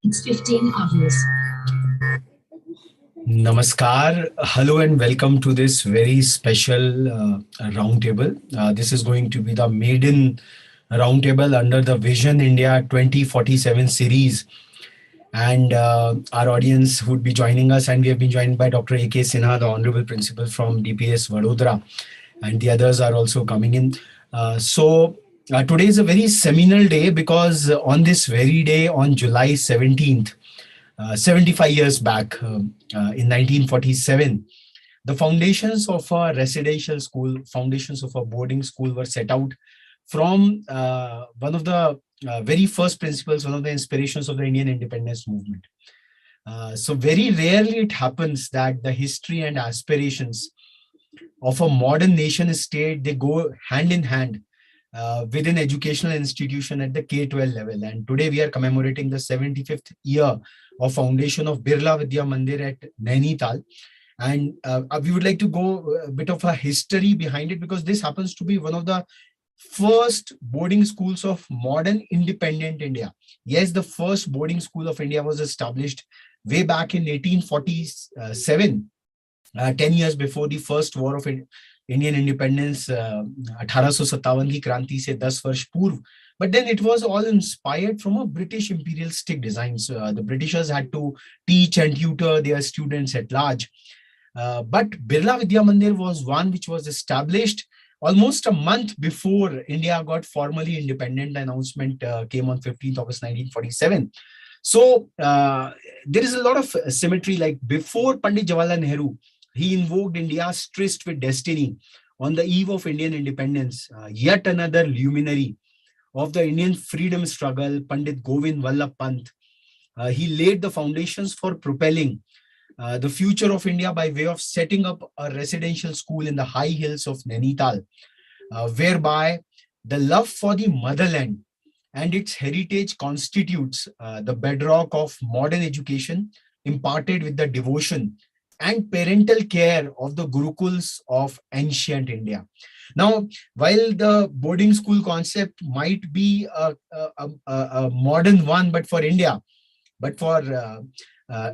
It's 15 hours. Namaskar, hello and welcome to this very special roundtable. This is going to be the maiden roundtable under the Vision India 2047 series. And our audience would be joining us, and we have been joined by Dr. A.K. Sinha, the Honorable Principal from DPS Vadodara, and the others are also coming in. Today is a very seminal day because on this very day, on July 17th, 75 years back, in 1947, the foundations of a residential school, foundations of a boarding school were set out from one of the very first principles, one of the inspirations of the Indian independence movement. So very rarely it happens that the history and aspirations of a modern nation state, they go hand in hand within educational institution at the K-12 level. And today we are commemorating the 75th year of foundation of Birla Vidya Mandir at Nainital. And we would like to go a bit of a history behind it, because this happens to be one of the first boarding schools of modern independent India. Yes, the first boarding school of India was established way back in 1847, 10 years before the first war of Indian independence, 1857 की क्रांति से 10 वर्ष पूर्व. But then it was all inspired from a British imperialistic design. So the Britishers had to teach and tutor their students at large. But Birla Vidya Mandir was one which was established almost a month before India got formally independent. The announcement came on 15th August 1947. So there is a lot of symmetry. Like before Pandit Jawaharlal Nehru, he invoked India's tryst with destiny on the eve of Indian independence. Yet another luminary of the Indian freedom struggle, Pandit Govind Vallabh Pant. He laid the foundations for propelling the future of India by way of setting up a residential school in the high hills of Nainital, whereby the love for the motherland and its heritage constitutes the bedrock of modern education, imparted with the devotion and parental care of the Gurukuls of ancient India. Now, while the boarding school concept might be a modern one, but for India, but for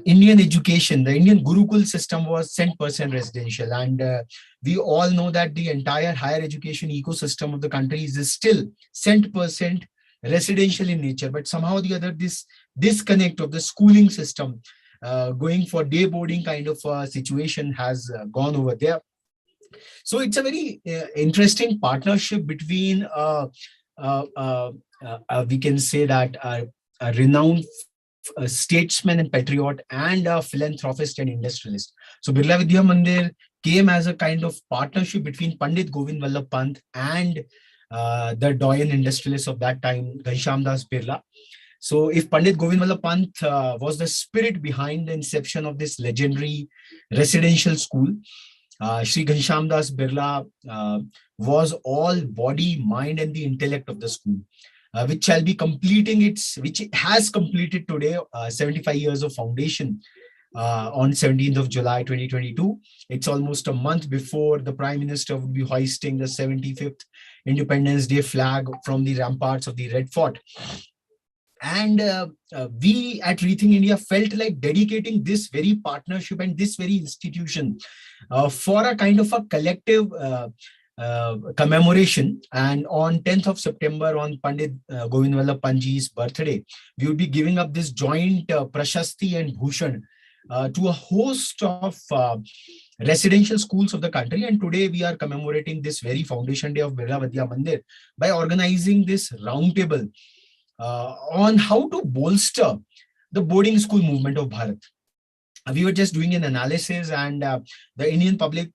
Indian education, the Indian Gurukul system was cent% residential. And we all know that the entire higher education ecosystem of the country is still cent% residential in nature. But somehow or the other, this disconnect of the schooling system, going for day boarding kind of situation has gone over there. So it's a very interesting partnership between, we can say that a renowned statesman and patriot and a philanthropist and industrialist. So Birla Vidya Mandir came as a kind of partnership between Pandit Govind Vallabh Pant and the doyen industrialist of that time, Ghanshyam Das Birla. So if Pandit Govind Vallabh Pant was the spirit behind the inception of this legendary residential school, Shri Ghanshyam Das Birla was all body, mind, and the intellect of the school, which shall be which it has completed today, 75 years of foundation on 17th of July 2022. It's almost a month before the Prime Minister would be hoisting the 75th Independence Day flag from the ramparts of the Red Fort. And we at Rethink India felt like dedicating this very partnership and this very institution for a kind of a collective commemoration. And on 10th of September, on Pandit Govind Vallabh Pantji's birthday, we will be giving up this joint Prashasti and Bhushan to a host of residential schools of the country. And today we are commemorating this very foundation day of Birla Vidya Mandir by organizing this roundtable on how to bolster the boarding school movement of Bharat. We were just doing an analysis, and the Indian Public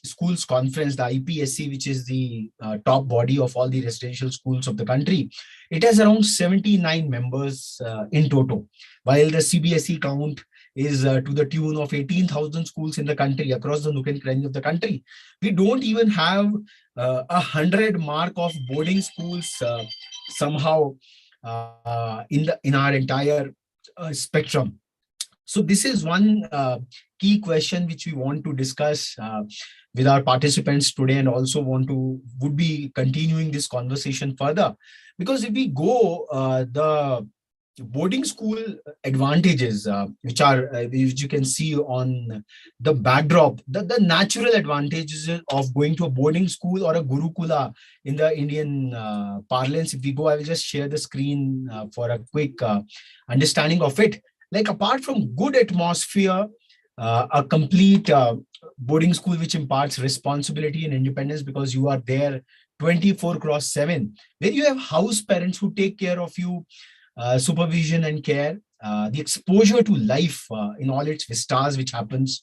Schools Conference, the IPSC, which is the top body of all the residential schools of the country, it has around 79 members in total, while the CBSE count is to the tune of 18,000 schools in the country, across the nook and cranny of the country. We don't even have 100 mark of boarding schools somehow in our entire spectrum. So this is one key question which we want to discuss with our participants today, and also would be continuing this conversation further, because if we go the boarding school advantages, which are which you can see on the backdrop, the natural advantages of going to a boarding school or a gurukula in the Indian parlance. If we go, I will just share the screen for a quick understanding of it. Like, apart from good atmosphere, a complete boarding school which imparts responsibility and independence, because you are there 24 cross 7, where you have house parents who take care of you, supervision and care, the exposure to life in all its vistas which happens,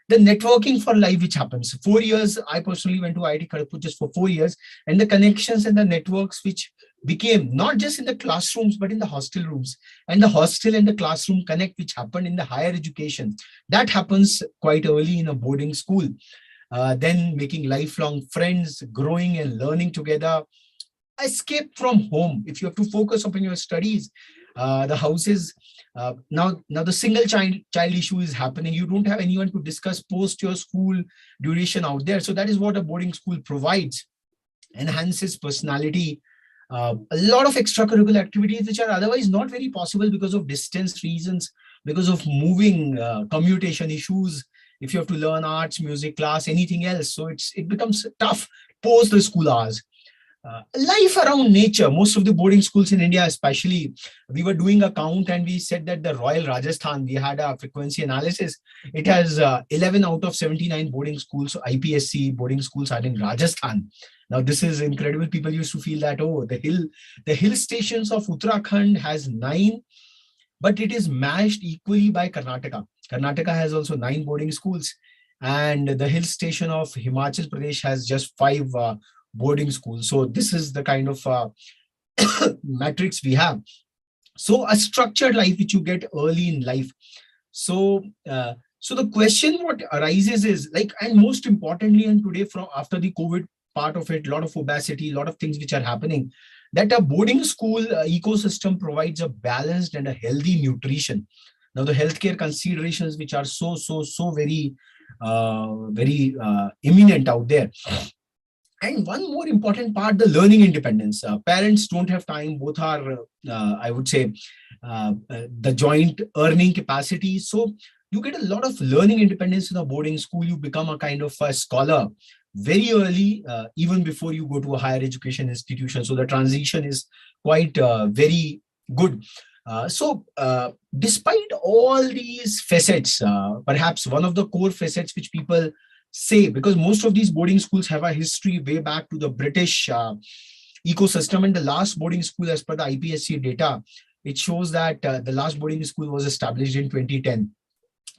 the networking for life which happens. 4 years, I personally went to IIT Kharagpur just for 4 years, and the connections and the networks which became not just in the classrooms but in the hostel rooms, and the hostel and the classroom connect which happened in the higher education, that happens quite early in a boarding school. Then making lifelong friends, growing and learning together, escape from home if you have to focus upon your studies. The houses, now the single child issue is happening. You don't have anyone to discuss post your school duration out there. So that is what a boarding school provides. Enhances personality, a lot of extracurricular activities which are otherwise not very possible because of distance reasons, because of moving commutation issues. If you have to learn arts, music class, anything else, so it becomes tough post the school hours. Life around nature. Most of the boarding schools in India, especially, we were doing a count and we said that the Royal Rajasthan, we had a frequency analysis. It has 11 out of 79 boarding schools, so IPSC boarding schools are in Rajasthan. Now, this is incredible. People used to feel that, oh, the hill stations of Uttarakhand has 9, but it is matched equally by Karnataka. Karnataka has also 9 boarding schools, and the hill station of Himachal Pradesh has just 5 boarding schools. So this is the kind of matrix we have. So a structured life which you get early in life. So so the question what arises is like, and most importantly, and today from after the COVID part of it, a lot of obesity, a lot of things which are happening, that a boarding school ecosystem provides a balanced and a healthy nutrition. Now the healthcare considerations which are so very imminent out there. And one more important part, the learning independence. Parents don't have time. Both are, I would say, the joint earning capacity. So you get a lot of learning independence in a boarding school. You become a kind of a scholar very early, even before you go to a higher education institution. So the transition is quite very good. Despite all these facets, perhaps one of the core facets which people say, because most of these boarding schools have a history way back to the British ecosystem, and the last boarding school, as per the IPSC data, it shows that the last boarding school was established in 2010.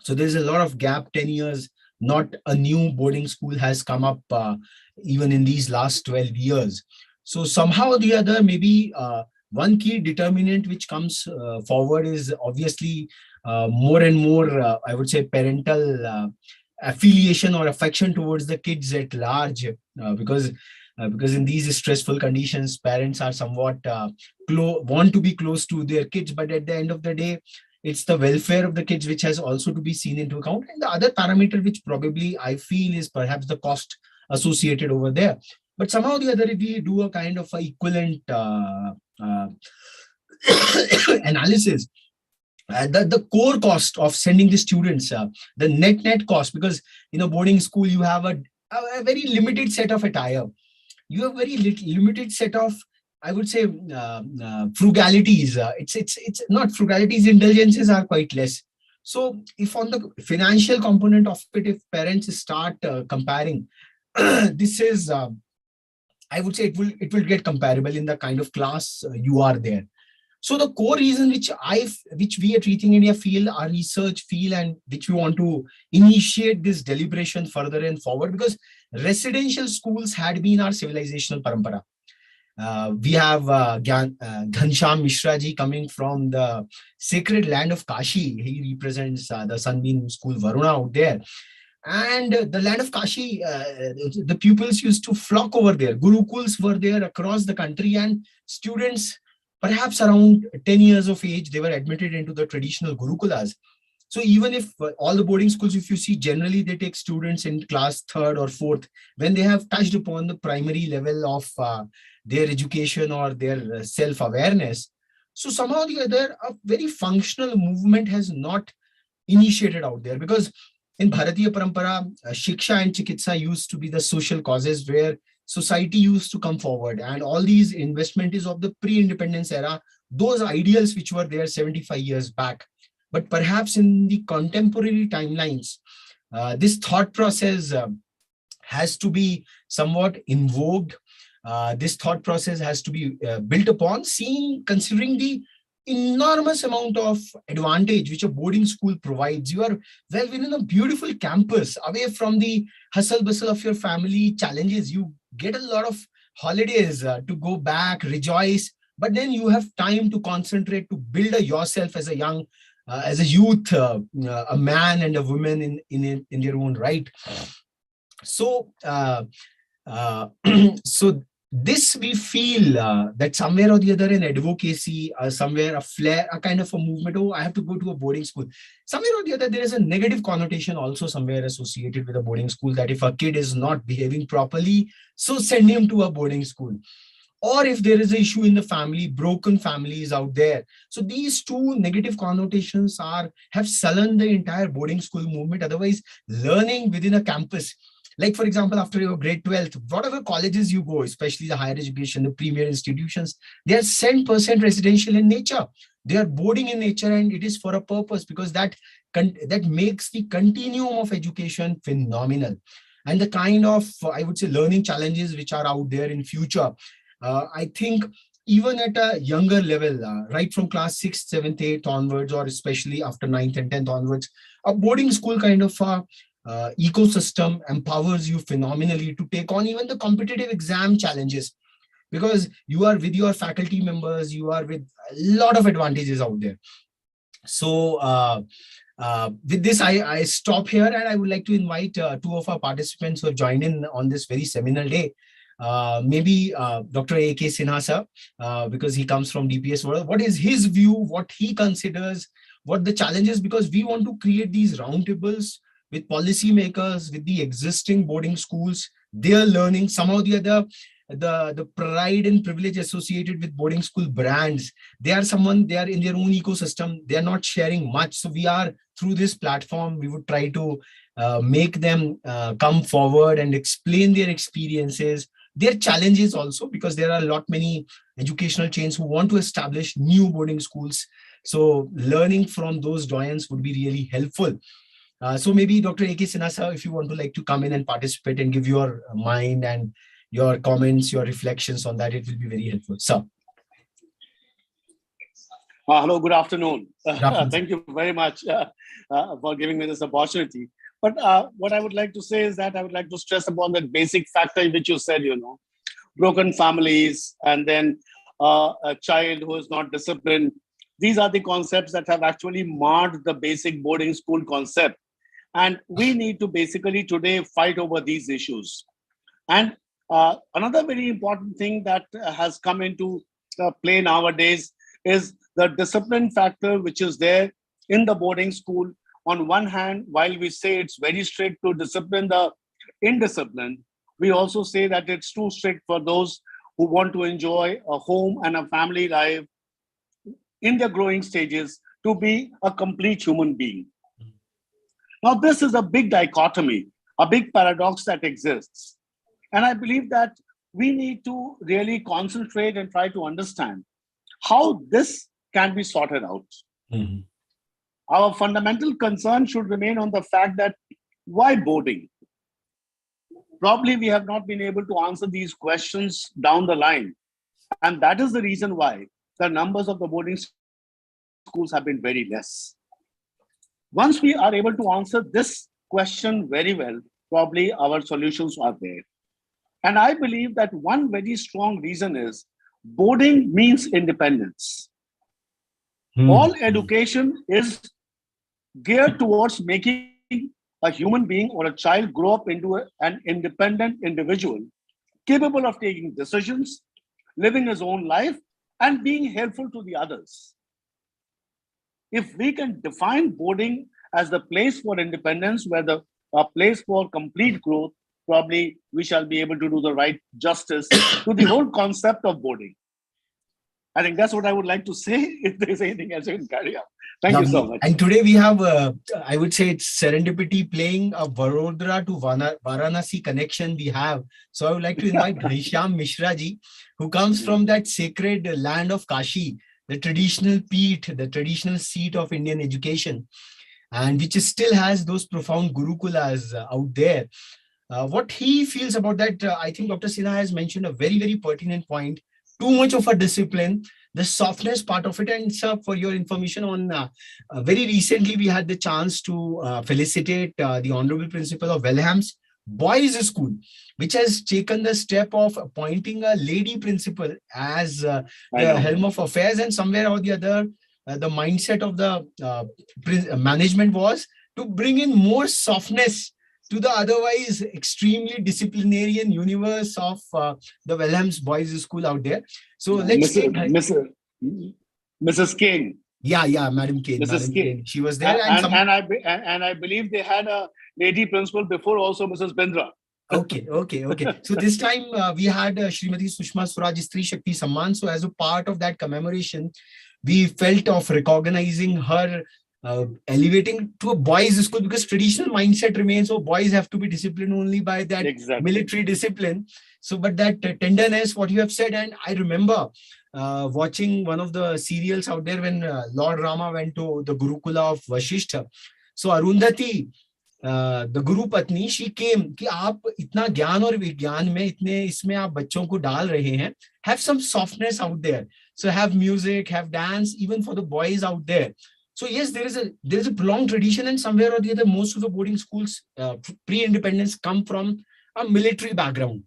So there's a lot of gap, 10 years, not a new boarding school has come up even in these last 12 years. So somehow or the other, maybe one key determinant which comes forward is obviously more and more, I would say, parental affiliation or affection towards the kids at large, because in these stressful conditions, parents are somewhat want to be close to their kids, but at the end of the day, it's the welfare of the kids which has also to be seen into account. And the other parameter which probably I feel is perhaps the cost associated over there. But somehow or the other, if we do a kind of a equivalent analysis, the core cost of sending the students, the net cost, because in a boarding school you have a very limited set of attire, you have very limited set of, I would say, frugalities. It's not frugalities, indulgences are quite less. So if on the financial component of it, if parents start comparing, this is, I would say, it will get comparable in the kind of class you are there. So the core reason which we at Rethink India feel, our research feel, and which we want to initiate this deliberation further and forward, because residential schools had been our civilizational parampara. We have Ghanshyam Mishra ji coming from the sacred land of Kashi. He represents the Sunbeam School Varuna out there. And the land of Kashi, the pupils used to flock over there. Gurukuls were there across the country, and students, perhaps around 10 years of age, they were admitted into the traditional Gurukulas. So even if all the boarding schools, if you see, generally they take students in class third or fourth, when they have touched upon the primary level of their education or their self-awareness. So somehow or the other, a very functional movement has not initiated out there, because in Bharatiya Parampara, Shiksha and Chikitsa used to be the social causes where society used to come forward, and all these investment is of the pre-independence era, those ideals which were there 75 years back. But perhaps in the contemporary timelines, this thought process has to be somewhat invoked. This thought process has to be built upon, seeing, considering the enormous amount of advantage which a boarding school provides. You are well within a beautiful campus, away from the hustle bustle of your family challenges. You get a lot of holidays to go back, rejoice, but then you have time to concentrate to build a yourself as a young, as a youth, a man and a woman in their own right. So so this we feel that somewhere or the other in advocacy, somewhere a flair, a kind of a movement, oh, I have to go to a boarding school. Somewhere or the other, there is a negative connotation also somewhere associated with a boarding school, that if a kid is not behaving properly, so send him to a boarding school. Or if there is an issue in the family, broken families out there. So these two negative connotations have sullen the entire boarding school movement. Otherwise, learning within a campus, like for example, after your grade 12th, whatever colleges you go, especially the higher education, the premier institutions, they are 100% residential in nature. They are boarding in nature, and it is for a purpose, because that makes the continuum of education phenomenal. And the kind of, I would say, learning challenges which are out there in future, I think even at a younger level, right from class 6th, 7th, 8th onwards, or especially after 9th and 10th onwards, a boarding school kind of ecosystem empowers you phenomenally to take on even the competitive exam challenges, because you are with your faculty members, you are with a lot of advantages out there. So with this, I stop here, and I would like to invite two of our participants who have joined in on this very seminal day. Maybe Dr. A.K. Sinha sir, because he comes from DPS world. What is his view, what he considers, what the challenges, because we want to create these roundtables with policymakers, with the existing boarding schools. They are learning somehow or the other, the pride and privilege associated with boarding school brands. They are in their own ecosystem. They are not sharing much. So we are, through this platform, we would try to make them come forward and explain their experiences, their challenges also, because there are a lot many educational chains who want to establish new boarding schools. So learning from those giants would be really helpful. So maybe Dr. A.K. Sinha sir, if you want to like to come in and participate and give your mind and your comments, your reflections on that, it will be very helpful. Sir. Hello, good afternoon. Good afternoon. Thank you very much for giving me this opportunity. But what I would like to say is that I would like to stress upon that basic factor which you said, broken families, and then a child who is not disciplined. These are the concepts that have actually marred the basic boarding school concept. And we need to basically today fight over these issues. And another very important thing that has come into play nowadays is the discipline factor, which is there in the boarding school. On one hand, while we say it's very strict to discipline the indisciplined, we also say that it's too strict for those who want to enjoy a home and a family life in their growing stages to be a complete human being. Now, this is a big dichotomy, a big paradox that exists. And I believe that we need to really concentrate and try to understand how this can be sorted out. Mm-hmm. Our fundamental concern should remain on the fact that why boarding? Probably we have not been able to answer these questions down the line. And that is the reason why the numbers of the boarding schools have been very less. Once we are able to answer this question very well, probably our solutions are there. And I believe that one very strong reason is boarding means independence. All education is geared towards making a human being or a child grow up into an independent individual, capable of taking decisions, living his own life, and being helpful to the others. If we can define boarding as the place for independence, where the a place for complete growth, probably we shall be able to do the right justice to the whole concept of boarding. I think that's what I would like to say. If there's anything else, you can carry on. Thank you so Lovely. much. And today we have, I would say it's serendipity playing a Vadodara to Varanasi connection we have. So I would like to invite Ghanshyam Mishra ji, who comes from that sacred land of Kashi, the traditional peat, the traditional seat of Indian education, and which still has those profound gurukulas out there. What he feels about that, I think Dr. Sinha has mentioned a very, very pertinent point. Too much of a discipline, the softness part of it. And sir, for your information on, very recently we had the chance to felicitate the Honorable Principal of Welham's Boys School, which has taken the step of appointing a lady principal as the helm of affairs, and somewhere or the other, the mindset of the management was to bring in more softness to the otherwise extremely disciplinarian universe of the Welham's Boys School out there. So let's take Mrs. Kane. Yeah, Madam Kane. Mrs. Kane. She was there, and I believe they had a lady principal before also, Mrs. Bindra. Okay. So this time we had Srimati Sushma Swaraj Stri Shakti Samman. So as a part of that commemoration, we felt of recognizing her, elevating to a boys' school, because traditional mindset remains, so boys have to be disciplined only by that military discipline. So, but that tenderness, what you have said, and I remember watching one of the serials out there when Lord Rama went to the Gurukula of Vashishtha. So Arundhati, the Guru Patni, she came कि आप इतना ज्ञान और विज्ञान में इतने इसमें आप बच्चों को डाल रहे हैं, have some softness out there. So have music, have dance, even for the boys out there. So yes, there is a prolonged tradition, and somewhere or the other, most of the boarding schools pre-independence come from a military background.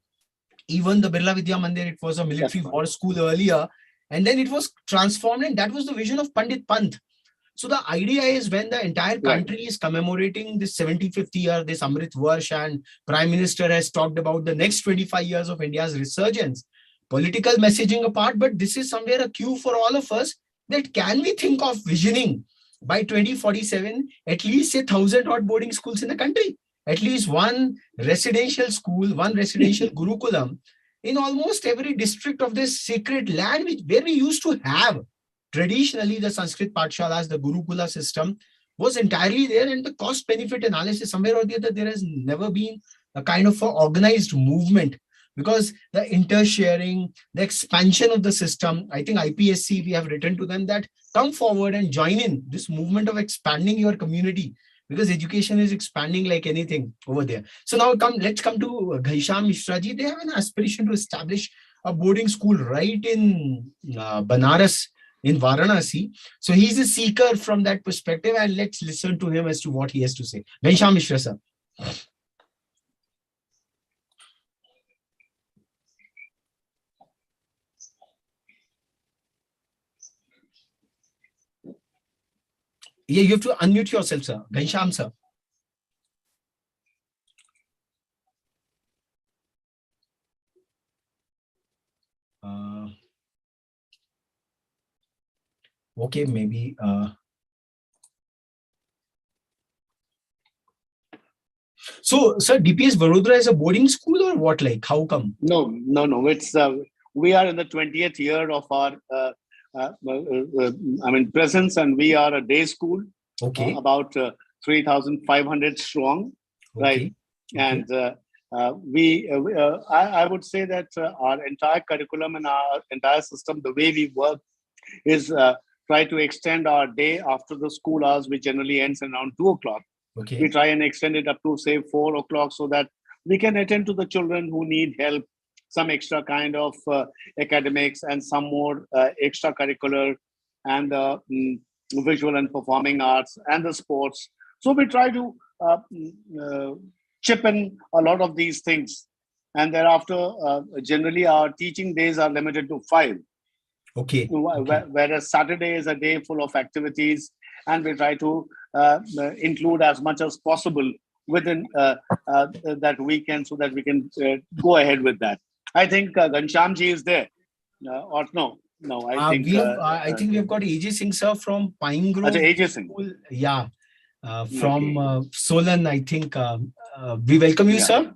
Even the Birla Vidya Mandir, it was a military war school earlier, and then it was transformed, and that was the vision of Pandit Pant. So the idea is, when the entire country is commemorating this 75th year, this Amrit Varsh, and Prime Minister has talked about the next 25 years of India's resurgence, political messaging apart, but this is somewhere a cue for all of us that can we think of visioning by 2047 at least 1,000 odd boarding schools in the country, at least one residential school, one residential gurukulam in almost every district of this sacred land, where we used to have traditionally the Sanskrit Pathshalas, the Gurukula system was entirely there, and the cost benefit analysis, somewhere or the other, there has never been a kind of organized movement, because the intersharing, the expansion of the system, I think IPSC, we have written to them that come forward and join in this movement of expanding your community, because education is expanding like anything over there. So now let's come to Ghanshyam Mishra ji. They have an aspiration to establish a boarding school right in Banaras, in Varanasi. So he's a seeker from that perspective, and let's listen to him as to what he has to say. Ghanshyam Mishra sir. Yeah, you have to unmute yourself, sir. Ghanshyam sir. Okay, maybe. So, sir, DPS Vadodara is a boarding school, or what? Like, how come? No. It's we are in the 20th year of our presence, and we are a day school. Okay. About 3,500 strong, right? And I would say that our entire curriculum and our entire system, the way we work, is try to extend our day after the school hours, which generally ends around 2 o'clock. We try and extend it up to, say, 4 o'clock, so that we can attend to the children who need help, some extra kind of academics, and some more extracurricular, and visual and performing arts, and the sports. So we try to chip in a lot of these things. And thereafter, generally our teaching days are limited to 5. Okay. Whereas Saturday is a day full of activities, and we try to include as much as possible within that weekend, so that we can go ahead with that. I think Ghanshyam ji is there, or no? No, I think I think we have got AJ Singh sir from Pine Grove. AJ Singh. Yeah. from Okay. Solan, I think. We welcome you, Yeah. sir.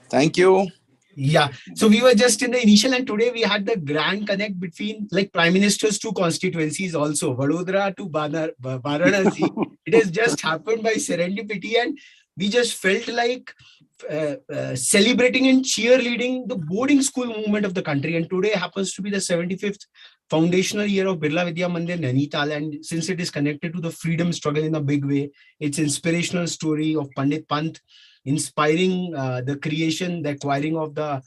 Thank you. Yeah. So we were just in the initial, and today we had the grand connect between like Prime Minister's two constituencies also, Vadodara to Varanasi. It has just happened by serendipity, and we just felt like celebrating and cheerleading the boarding school movement of the country. And today happens to be the 75th foundational year of Birla Vidya Mandir Nainital. And since it is connected to the freedom struggle in a big way, it's inspirational story of Pandit Pant inspiring the creation, the acquiring of the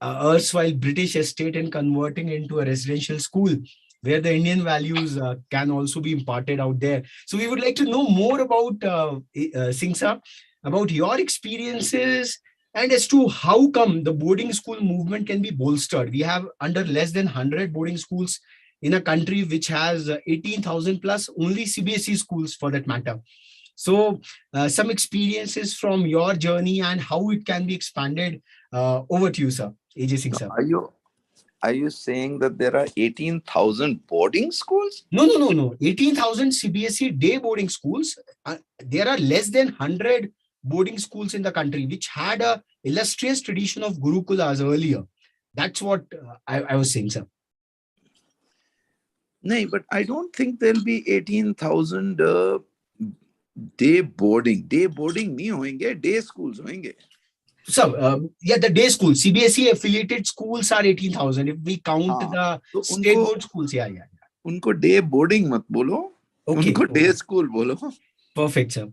erstwhile British estate and converting into a residential school where the Indian values can also be imparted out there. So we would like to know more about Singh Saab, about your experiences and as to how come the boarding school movement can be bolstered. We have under less than 100 boarding schools in a country which has 18,000 plus only CBSE schools for that matter. So, some experiences from your journey and how it can be expanded. Over to you, sir. AJ Singh, So sir. are you saying that there are 18,000 boarding schools? No. 18,000 CBSE day boarding schools. There are less than 100 boarding schools in the country which had a illustrious tradition of Gurukulas earlier. That's what I was saying, sir. No, but I don't think there'll be 18,000 day boarding. Day boarding नहीं होंगे, day schools होंगे. So, yeah, the day schools, CBSE affiliated schools are 18,000. If we count हाँ, the तो state उनको board schools, yeah. उनको day boarding मत बोलो, Okay. उनको day school बोलो. Perfect, sir.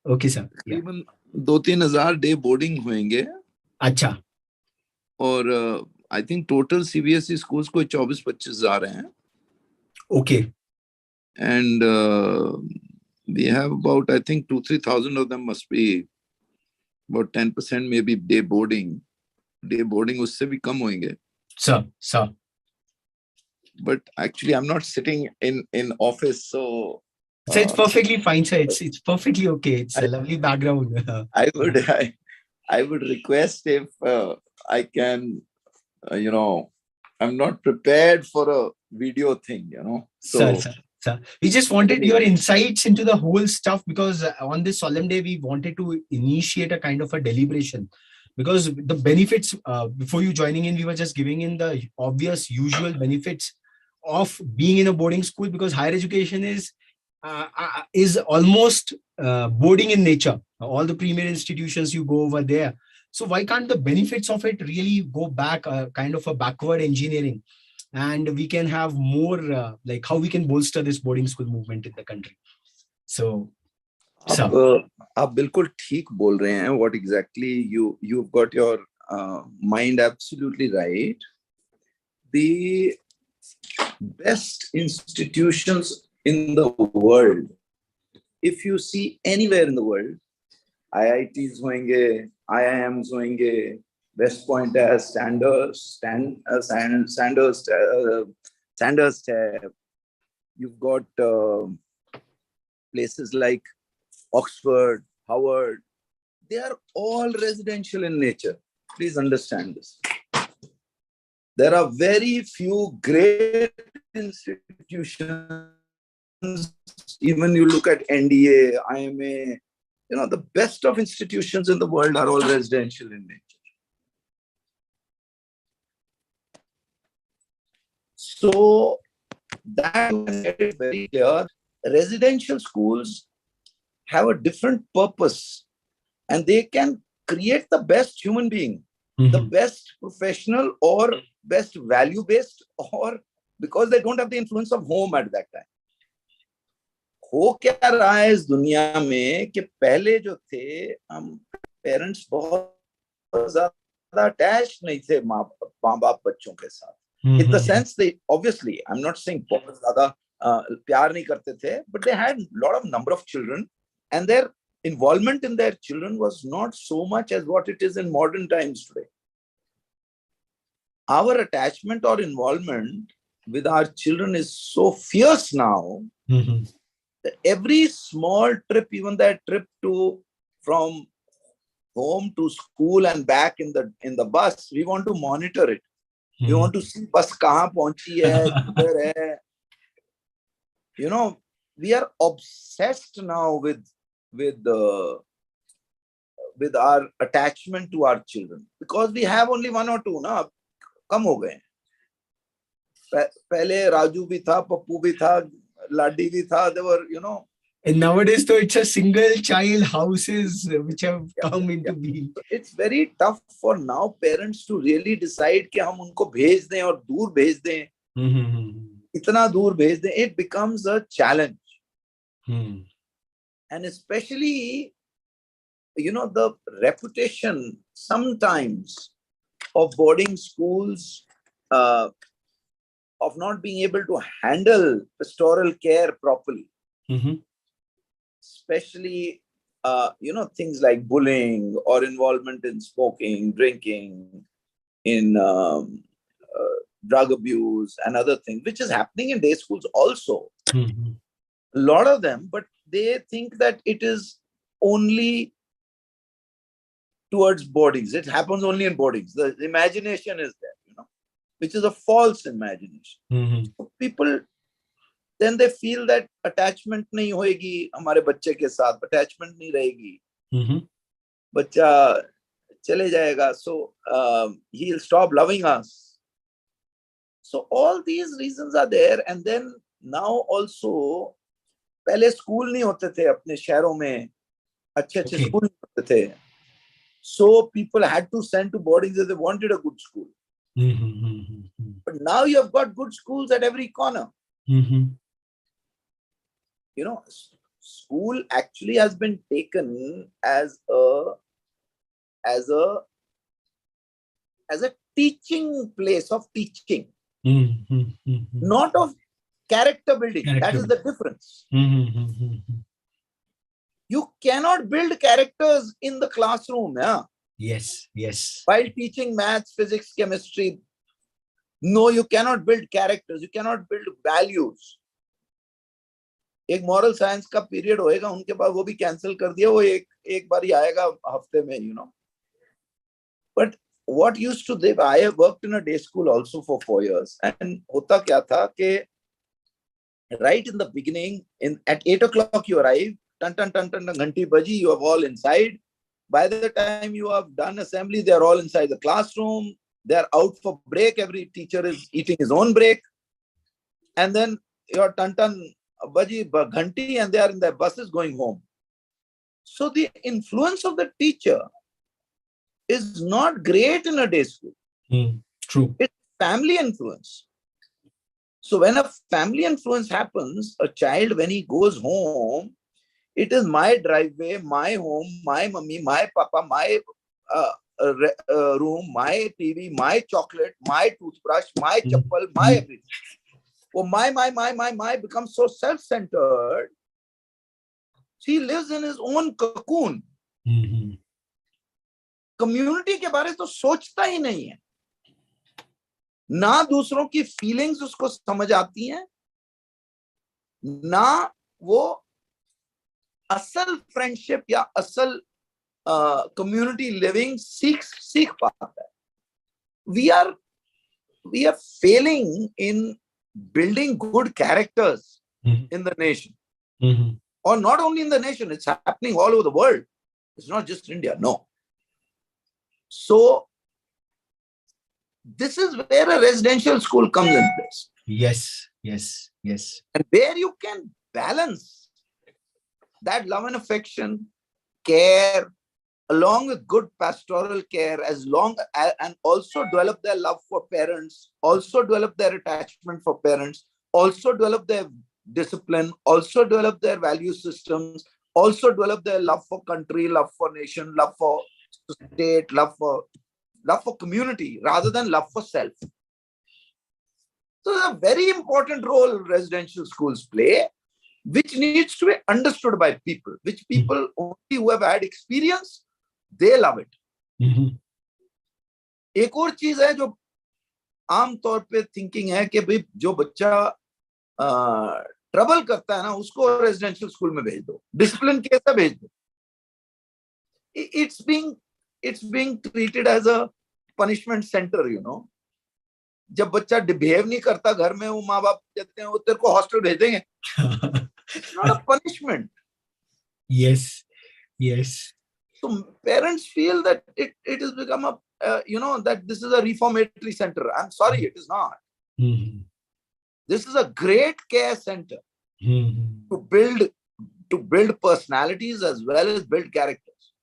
Okay, sir. Yeah. तकरीबन 2-3 हजार day boarding होंगे. अच्छा. और I think total CBSE schools कोई 24-25 हजार हैं. Okay. And we have about, I think, 2,000-3,000 of them must be, about 10% maybe day boarding. Day boarding उससे भी कम होंगे. Sir. But actually, I'm not sitting in office, so It's perfectly fine, sir. It's perfectly okay. It's a lovely background. I would request if I can, I'm not prepared for a video thing, So, Sir. We just wanted your insights into the whole stuff because on this solemn day, we wanted to initiate a kind of a deliberation. Because the benefits, before you joining in, we were just giving in the obvious, usual benefits of being in a boarding school because higher education is almost boarding in nature. All the premier institutions you go over there. So why can't the benefits of it really go back, kind of a backward engineering, and we can have more like how we can bolster this boarding school movement in the country? So, आप बिल्कुल ठीक बोल रहे हैं. What exactly you've got your mind absolutely right. The best institutions in the world, if you see anywhere in the world, IITs होंगे, IIMs होंगे, West Point has Sandhurst. You've got places like Oxford, Howard. They are all residential in nature. Please understand this. There are very few great institutions. Even you look at NDA, IMA, the best of institutions in the world are all residential in nature. So that you can get it very clear. Residential schools have a different purpose and they can create the best human being, the best professional or best value-based, or because they don't have the influence of home at that time. हो क्या रहा है इस दुनिया में कि पहले जो थे हम पेरेंट्स बहुत ज्यादा अटैच नहीं थे माँ बाप बच्चों के साथ. In the sense they obviously, I'm not saying बहुत ज्यादा प्यार नहीं करते थे, but they had a lot of number of children and their involvement in their children was not so much as what it is in modern times today. Our attachment or involvement with our children is so fierce now. Every small trip, even that trip from home to school and back in the bus, we want to monitor it. We want to see bus kahan pahunchi hai, kidhar hai. we are obsessed now with our attachment to our children because we have only one or two ना, कम हो गए. पहले राजू भी था, पप्पू भी था, लाडी भी था. They were, And nowadays, though, it's a single child houses which have come into being. So it's very tough for now parents to really decide कि हम उनको भेज दें और दूर भेज दें. इतना दूर भेज दें. It becomes a challenge. And especially, the reputation sometimes of boarding schools, of not being able to handle pastoral care properly. Especially, things like bullying or involvement in smoking, drinking, in drug abuse and other things, which is happening in day schools also. A lot of them, but they think that it is only towards boardings. It happens only in boardings. The imagination is there, which is a false imagination. So people, then they feel that attachment nahi hoegi hamare bacche ke saath, attachment nahi rahegi. Bachcha chale jayega, so he'll stop loving us. So all these reasons are there. And then now also, पहले school नहीं होते थे अपने शहरों में, अच्छे school नहीं होते थे. So people had to send to boardings if they wanted a good school. But now you have got good schools at every corner. School actually has been taken as a teaching place of teaching, not of character building. That is the difference. You cannot build characters in the classroom. Yes. While teaching maths, physics, chemistry, no, you cannot build characters. You cannot build values. एक moral science का period होएगा, उनके बाद वो भी cancel कर दिया, वो एक बार ही आएगा हफ्ते में, But what used to live, I have worked in a day school also for 4 years, and होता क्या था कि right in the beginning, at 8 o'clock you arrive, tan, ghanti baji, you are all inside. By the time you have done assembly, they are all inside the classroom. They are out for break. Every teacher is eating his own break. And then your tan baji, ghanti, and they are in their buses going home. So the influence of the teacher is not great in a day school. True. It's family influence. So when a family influence happens, a child, when he goes home, it is my driveway, my home, my mummy, my papa, my room, my TV, my chocolate, my toothbrush, my chappal, my everything. Well, my becomes so self-centered. He lives in his own cocoon. Community के बारे तो सोचता ही नहीं है. ना दूसरों की feelings उसको समझ आती हैं, ना वो असल फ्रेंडशिप या असल community living सीख पाता है. We are failing in building good characters in the nation. Or not only in the nation, it's happening all over the world. It's not just India, no. So this is where a residential school comes in place. Yes. And where you can balance that love and affection, care, along with good pastoral care, and also develop their love for parents, also develop their attachment for parents, also develop their discipline, also develop their value systems, also develop their love for country, love for nation, love for state, love for community, rather than love for self. So there's a very important role residential schools play, which needs to be understood by people, which people only who have had experience, they love it. एक और चीज है जो आम तौर पे thinking है कि भाई जो बच्चा ट्रबल करता है ना, उसको रेजिडेंशियल स्कूल में भेज दो, डिसिप्लिन कैसा भेज दो. It's being treated as a punishment center, जब बच्चा बिहेव नहीं करता घर में, वो माँ बाप कहते हैं वो तेरे को हॉस्टल भेज देंगे. not a punishment. Yes. Yes. So parents feel that it has become a, that this is a reformatory center. I'm sorry, it is not. Mm-hmm. This is a great care center Mm-hmm. to build personalities as well as build characters.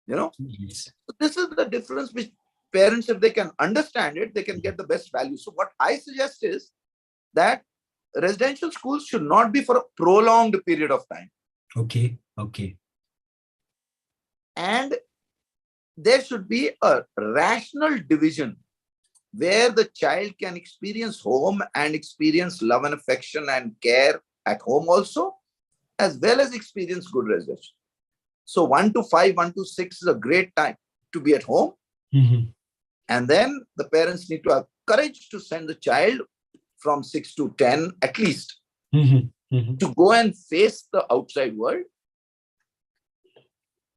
Yes. So this is the difference which parents, if they can understand it, they can get the best value. So what I suggest is that residential schools should not be for a prolonged period of time. Okay. Okay. And there should be a rational division where the child can experience home and experience love and affection and care at home also, as well as experience good residential. So 1 to 5, 1 to 6 is a great time to be at home. Mm-hmm. And then the parents need to have courage to send the child from 6 to 10 at least, Mm-hmm. Mm-hmm. to go and face the outside world.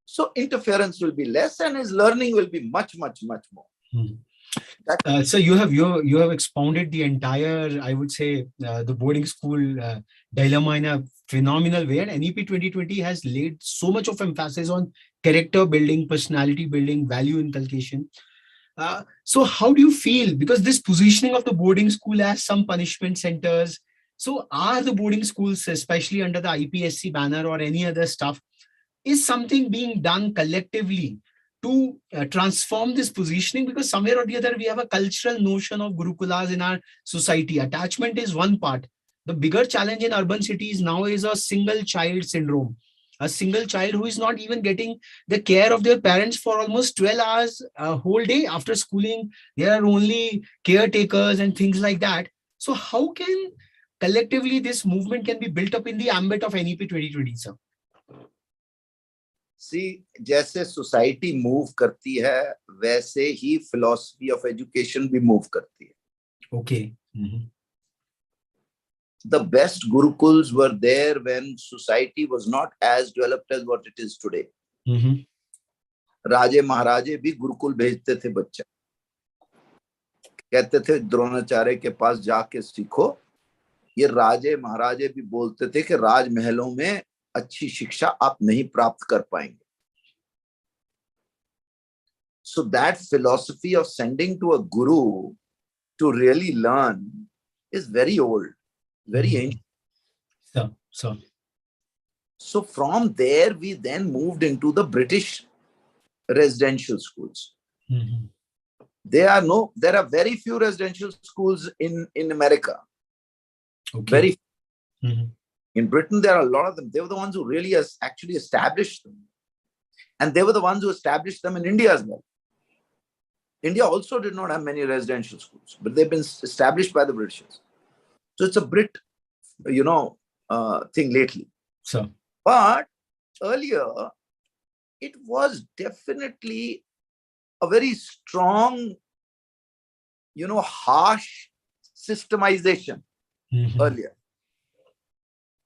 So interference will be less and his learning will be much, much, much more. Mm-hmm. So you have expounded the entire, I would say, the boarding school dilemma in a phenomenal way. And NEP 2020 has laid so much of emphasis on character building, personality building, value inculcation. So how do you feel? Because this positioning of the boarding school as some punishment centers, so are the boarding schools, especially under the IPSC banner or any other stuff, is something being done collectively to transform this positioning? Because somewhere or the other, we have a cultural notion of gurukulas in our society. Attachment is one part. The bigger challenge in urban cities now is a single child syndrome. A single child who is not even getting the care of their parents for almost 12 hours a whole day after schooling. There are only caretakers and things like that. So how can collectively this movement can be built up in the ambit of NEP 2020, sir? See, जैसे society move करती है, वैसे ही philosophy of education भी move करती है. Okay. Mm-hmm. The best gurukuls were there when society was not as developed as what it is today. Mm-hmm. राजे महाराजे भी गुरुकुल भेजते थे बच्चा, कहते थे द्रोणाचार्य के पास जाके सीखो. ये राजे महाराजे भी बोलते थे कि राजमहलों में अच्छी शिक्षा आप नहीं प्राप्त कर पाएंगे. So that philosophy of sending to a guru to really learn is very old, very ancient. So from there, we then moved into the British residential schools. Mm-hmm. There are very few residential schools in America. Okay. Very few. Mm-hmm. In Britain, there are a lot of them. They were the ones who really actually established them. And they were the ones who established them in India as well. India also did not have many residential schools, but they've been established by the Britishers. So it's a Brit, thing lately. So, but earlier, it was definitely a very strong, harsh systemization. mm-hmm. Earlier.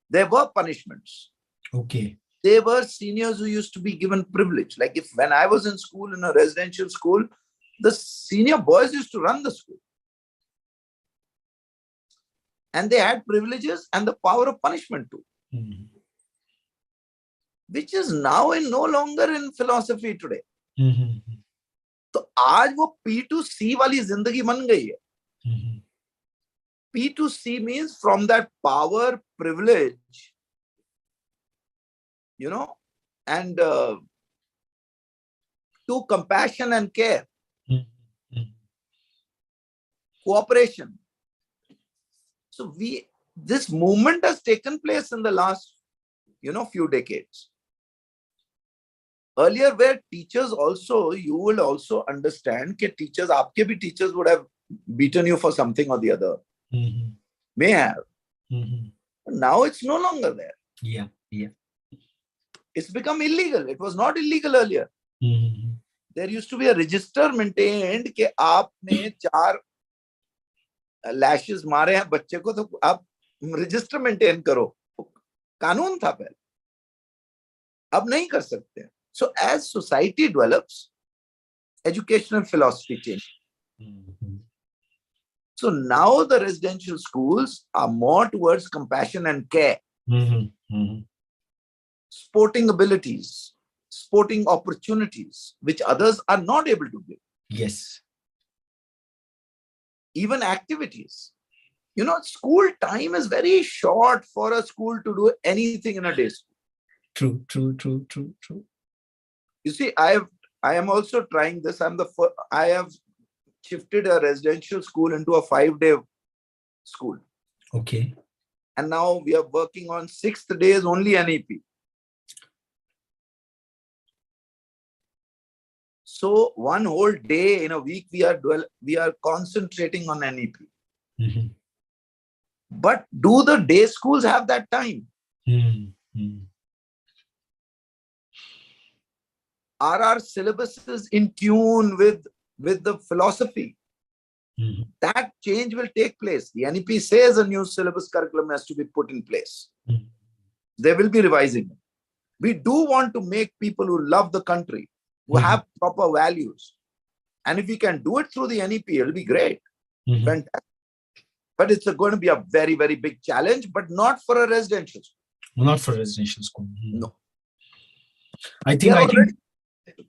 There were punishments. Okay. There were seniors who used to be given privilege. Like when I was in school, in a residential school, the senior boys used to run the school. And they had privileges and the power of punishment too. Mm-hmm. Which is now no longer in philosophy today. Mm-hmm. तो आज वो P2C वाली जिंदगी बन गई है. Mm-hmm. P2C means from that power, privilege, and to compassion and care, cooperation. So this movement has taken place in the last, few decades. Earlier, where teachers also, you will also understand that aapke bhi teachers would have beaten you for something or the other. Mm-hmm. May have. Mm-hmm. Now it's no longer there. Yeah. It's become illegal. It was not illegal earlier. Mm-hmm. There used to be a register maintained कि आपने 4 lashes मारे हैं बच्चे को तो आप register maintain करो. कानून था पहले. अब नहीं कर सकते. So as society develops, educational philosophy changes. Mm-hmm. So now the residential schools are more towards compassion and care. Mhm. Mhm. sporting abilities, sporting opportunities, which others are not able to give, Yes. even activities. School time is very short for a school to do anything in a day. True. True. True. True. True. You see, I am also trying this. I have shifted a residential school into a 5-day school. Okay. And now we are working on 6th days only NEP. So one whole day in a week we are concentrating on NEP. Mhm. But do the day schools have that time? Mhm. Mhm. Are our syllabuses in tune with the philosophy? Mhm. That change will take place. The NEP says a new syllabus curriculum has to be put in place. Mhm. They will be revising it. We do want to make people who love the country, who Mhm. have proper values. And if we can do it through the NEP, it'll be great. Mhm. Fantastic. But it's going to be a very, very big challenge, but not for a residential school. Not for residential school. Mhm. No. I We think. are I think already.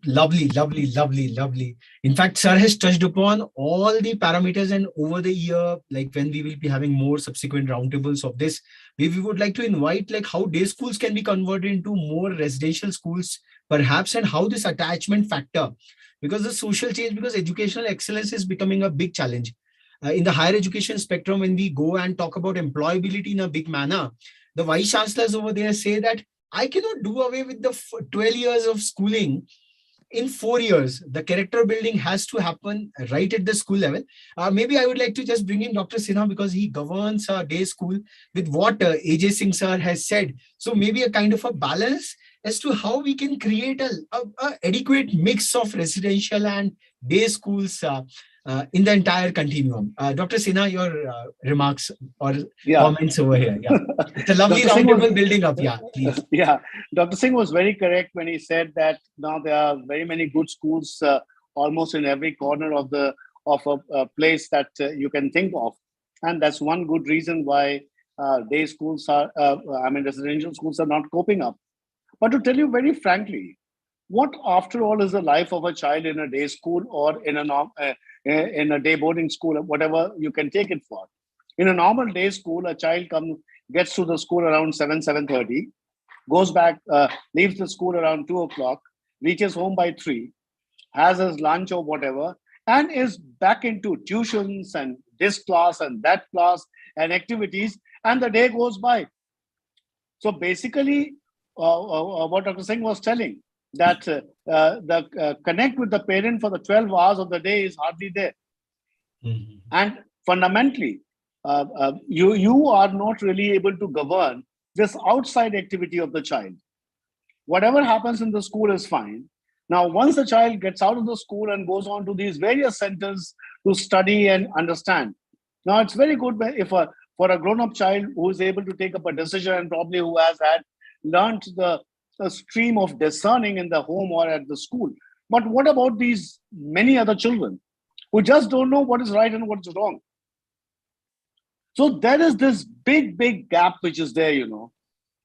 lovely, lovely, lovely, lovely. In fact, sir has touched upon all the parameters, and over the year, like when we will be having more subsequent roundtables of this, we would like to invite like how day schools can be converted into more residential schools, perhaps, and how this attachment factor, because the social change, because educational excellence is becoming a big challenge. In the higher education spectrum, when we go and talk about employability in a big manner, the vice chancellors over there say that I cannot do away with the 12 years of schooling in 4 years. The character building has to happen right at the school level. Maybe I would like to just bring in Dr. Sinha because he governs day school with what AJ Singh sir has said. So maybe a kind of a balance as to how we can create a adequate mix of residential and day schools in the entire continuum. Dr. Sinha, your remarks or Yeah. comments over here. Yeah. It's a lovely Dr. Singh was roundtable building up. Yeah, please. yeah, Dr. Singh was very correct when he said that now there are very many good schools almost in every corner of a place that you can think of, and that's one good reason why day schools are, residential schools are not coping up. But to tell you very frankly, what after all is the life of a child in a day school or in a day boarding school, whatever you can take it for? In a normal day school, a child gets to the school around 7:30, goes back, leaves the school around 2 o'clock, reaches home by 3, has his lunch or whatever, and is back into tuitions and this class and that class and activities, and the day goes by. So basically, what Dr. Singh was telling, that the connect with the parent for the 12 hours of the day is hardly there. Mhm. And fundamentally, you are not really able to govern this outside activity of the child. Whatever happens in the school is fine. Now, once the child gets out of the school and goes on to these various centers to study and understand, now it's very good if for a grown-up child who is able to take up a decision and probably who has had learned the stream of discerning in the home or at the school. But what about these many other children who just don't know what is right and what is wrong? So there is this big, big gap which is there,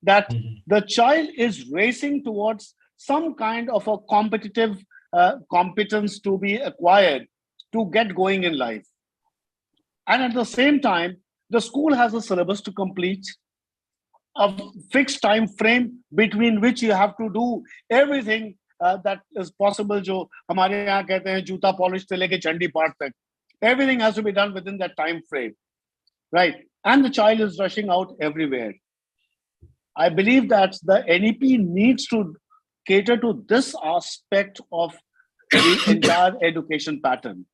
that Mhm. the child is racing towards some kind of a competitive competence to be acquired to get going in life. And at the same time, the school has a syllabus to complete, a fixed time frame between which you have to do everything that is possible. जो हमारे यहाँ कहते हैं जूता polish से लेके चंडी पाठ तक, everything has to be done within that time frame, right? And the child is rushing out everywhere. I believe that the NEP needs to cater to this aspect of the entire education pattern.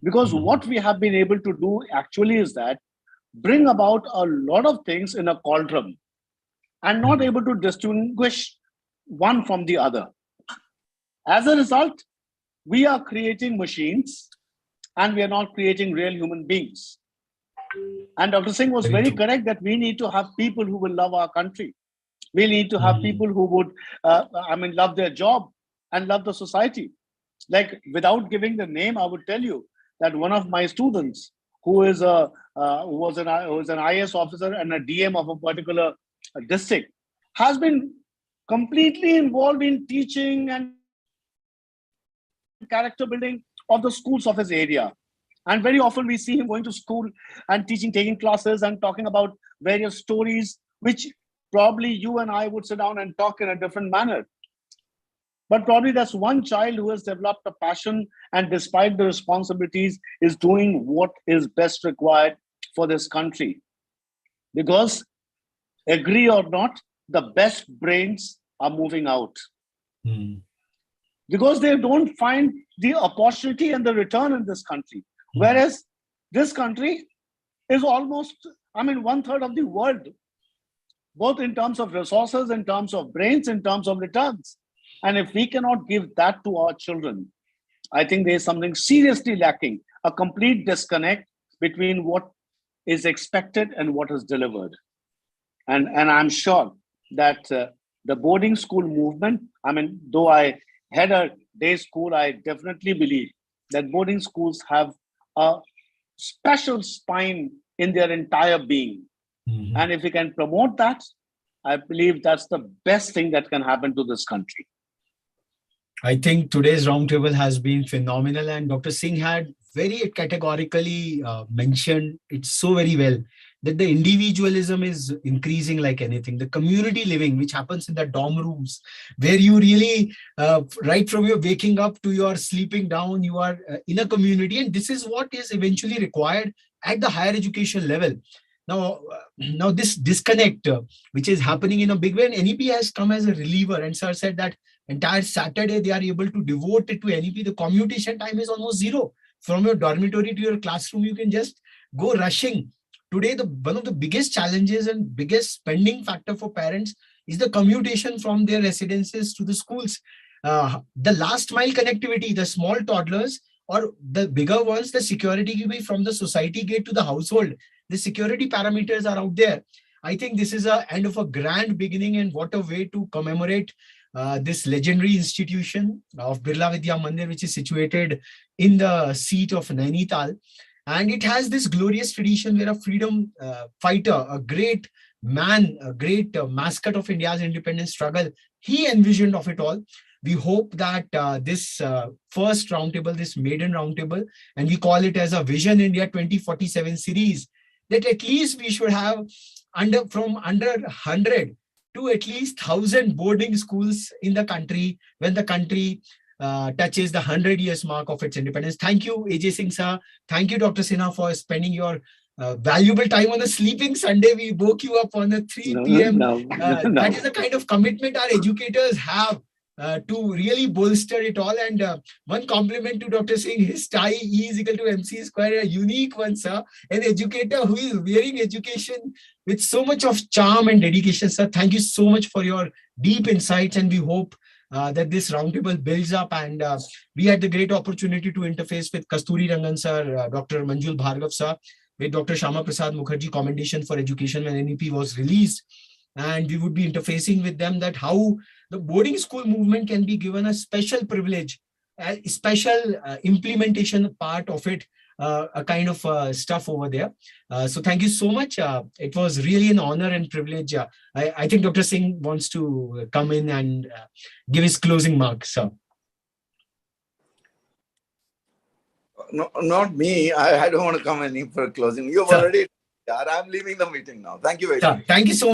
Because Mhm. what we have been able to do actually is that bring about a lot of things in a cauldron and not Mhm. able to distinguish one from the other. As a result, we are creating machines and we are not creating real human beings. And Dr. Singh was Very very true. correct that we need to have people who will love our country. We need to have Mhm. people who would, love their job and love the society. Like without giving the name, I would tell you that one of my students, who was an IS officer and a DM of a particular district has been completely involved in teaching and character building of the schools of his area. And very often we see him going to school and teaching, taking classes and talking about various stories, which probably you and I would sit down and talk in a different manner. But probably that's one child who has developed a passion and despite the responsibilities is doing what is best required for this country. Because agree or not, the best brains are moving out Hmm. because they don't find the opportunity and the return in this country. Hmm. Whereas this country is almost, I mean, one third of the world, both in terms of resources, in terms of brains, in terms of returns. And if we cannot give that to our children, I think there is something seriously lacking, a complete disconnect between what is expected and what is delivered. And I'm sure that the boarding school movement, I mean, though I had a day school, I definitely believe that boarding schools have a special spine in their entire being. Hmm. And if we can promote that, I believe that's the best thing that can happen to this country. I think today's roundtable has been phenomenal, and Dr. Singh had very categorically mentioned it so very well that the individualism is increasing like anything. The community living, which happens in the dorm rooms, where you really, right from your waking up to your sleeping down, you are in a community, and this is what is eventually required at the higher education level. Now this disconnect, which is happening in a big way, and NEP has come as a reliever. And sir said that entire Saturday they are able to devote it to NEP. The commutation time is almost zero. From your dormitory to your classroom, you can just go rushing. Today, the one of the biggest challenges and biggest spending factor for parents is the commutation from their residences to the schools. The last mile connectivity, the small toddlers or the bigger ones, the security will be from the society gate to the household. The security parameters are out there. I think this is a end of a grand beginning, and what a way to commemorate this legendary institution of Birla Vidya Mandir, which is situated in the seat of Nainital. And it has this glorious tradition where a freedom fighter, a great man, a great mascot of India's independence struggle, he envisioned of it all. We hope that this first roundtable, this maiden roundtable, and we call it as a Vision India 2047 series, that at least we should have under 100 to at least 1,000 boarding schools in the country when the country touches the 100 years mark of its independence. Thank you, AJ Singh sir. Thank you, Dr. Sinha, for spending your valuable time on a sleeping Sunday. We woke you up on a 3 p.m. No, That no. is the kind of commitment our educators have to really bolster it all. And one compliment to Dr. Singh, his tie E is equal to MC square, a unique one, sir. An educator who is wearing education with so much of charm and dedication, sir. Thank you so much for your deep insights, and we hope that this roundtable builds up. And we had the great opportunity to interface with Kasturi Rangan sir, Dr. Manjul Bhargav sir, with Dr. Shama Prasad Mukherjee Commendation for Education when NEP was released. And we would be interfacing with them that how the boarding school movement can be given a special privilege, a special implementation part of it, a kind of stuff over there. So thank you so much. It was really an honor and privilege. I think Dr. Singh wants to come in and give his closing marks. So. No, not me. I don't want to come any for closing. You've Sir, already. I'm leaving the meeting now. Thank you very sir, much. thank you so